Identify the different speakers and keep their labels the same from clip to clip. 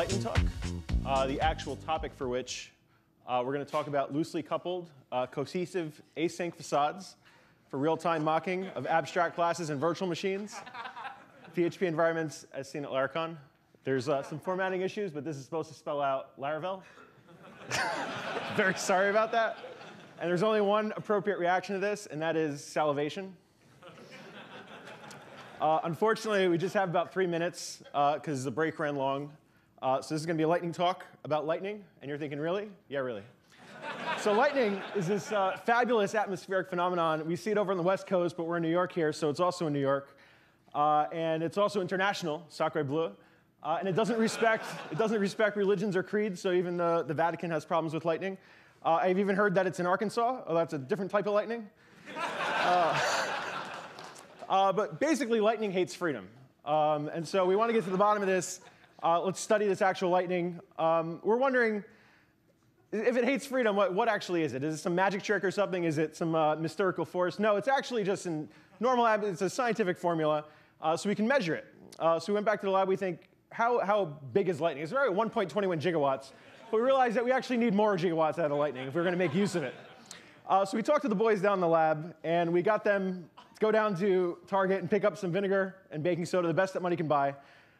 Speaker 1: lightning talk, the actual topic for which we're going to talk about loosely coupled, cohesive async facades for real-time mocking of abstract classes and virtual machines, PHP environments as seen at Laracon. There's some formatting issues, but this is supposed to spell out Laravel. Very sorry about that. And there's only one appropriate reaction to this, and that is salivation. Unfortunately, we just have about 3 minutes because the break ran long. So this is going to be a lightning talk about lightning. And you're thinking, really? Yeah, really. So lightning is this fabulous atmospheric phenomenon. We see it over on the West Coast, but we're in New York here, so it's also in New York. And it's also international, sacre bleu. And it doesn't respect religions or creeds, so even the Vatican has problems with lightning. I've even heard that it's in Arkansas. Oh, that's a different type of lightning. But basically, lightning hates freedom. And so we want to get to the bottom of this. Let's study this actual lightning. We're wondering, if it hates freedom, what actually is it? Is it some magic trick or something? Is it some mystical force? No, it's actually just in normal lab. It's a scientific formula, so we can measure it. So we went back to the lab. We think, how big is lightning? It's right at 1.21 gigawatts. But we realized that we actually need more gigawatts out of lightning if we're going to make use of it. So we talked to the boys down in the lab, and we got them to go down to Target and pick up some vinegar and baking soda, the best that money can buy.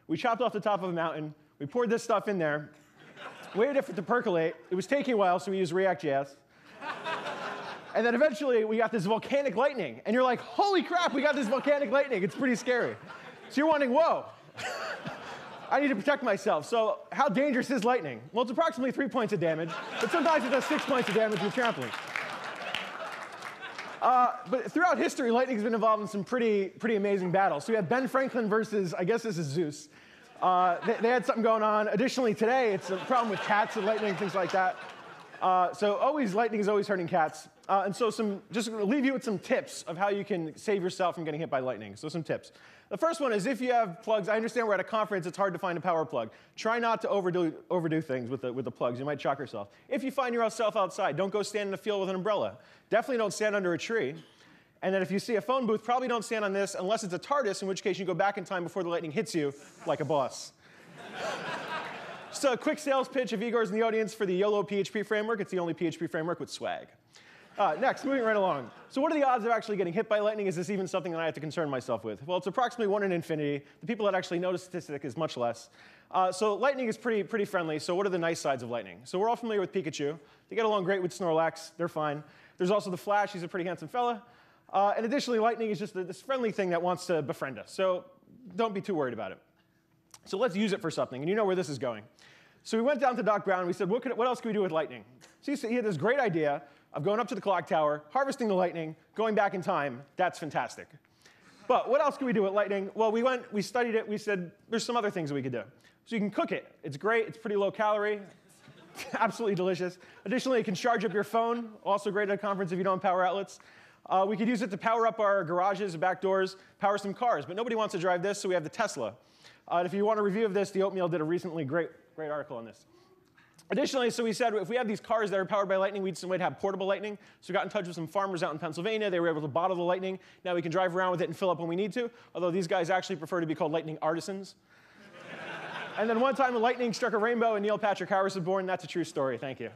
Speaker 1: We chopped off the top of a mountain. We poured this stuff in there, waited for it to percolate. It was taking a while, so we used React.js. And then eventually, we got this volcanic lightning. And you're like, holy crap, we got this volcanic lightning. It's pretty scary. So you're wondering, whoa. I need to protect myself. So how dangerous is lightning? Well, it's approximately 3 points of damage. But sometimes it does 6 points of damage with trampling. But throughout history, lightning's been involved in some pretty amazing battles. So we have Ben Franklin versus, I guess this is Zeus. They had something going on. Additionally, today, it's a problem with cats and lightning, things like that. So lightning is always hurting cats. And so just going to leave you with some tips of how you can save yourself from getting hit by lightning. So some tips. The first one is if you have plugs. I understand we're at a conference. It's hard to find a power plug. Try not to overdo things with the plugs. You might shock yourself. If you find yourself outside, don't go stand in the field with an umbrella. Definitely don't stand under a tree. And then if you see a phone booth, probably don't stand on this unless it's a TARDIS, in which case you go back in time before the lightning hits you like a boss. Just a quick sales pitch if Igor's in the audience for the YOLO PHP framework. It's the only PHP framework with swag. Next, moving right along. So what are the odds of actually getting hit by lightning? Is this even something that I have to concern myself with? Well, it's approximately 1 in infinity. The people that actually know the statistic is much less. So lightning is pretty friendly. So what are the nice sides of lightning? So we're all familiar with Pikachu. They get along great with Snorlax. They're fine. There's also the Flash. He's a pretty handsome fella. And additionally, lightning is just this friendly thing that wants to befriend us. So don't be too worried about it. So let's use it for something. And you know where this is going. So we went down to Doc Brown. And we said, what else can we do with lightning? So he had this great idea of going up to the clock tower, harvesting the lightning, going back in time. That's fantastic. But what else can we do with lightning? Well, we studied it. We said, there's some other things that we could do. So you can cook it. It's great. It's pretty low calorie. Absolutely delicious. Additionally, it can charge up your phone. Also great at a conference if you don't have power outlets. We could use it to power up our garages, back doors, power some cars. But nobody wants to drive this, so we have the Tesla. If you want a review of this, the Oatmeal did a recently great article on this. Additionally, so we said if we have these cars that are powered by lightning, we need some way to have portable lightning. So we got in touch with some farmers out in Pennsylvania. They were able to bottle the lightning. Now we can drive around with it and fill up when we need to, although these guys actually prefer to be called lightning artisans. And then one time, the lightning struck a rainbow and Neil Patrick Harris was born. That's a true story. Thank you.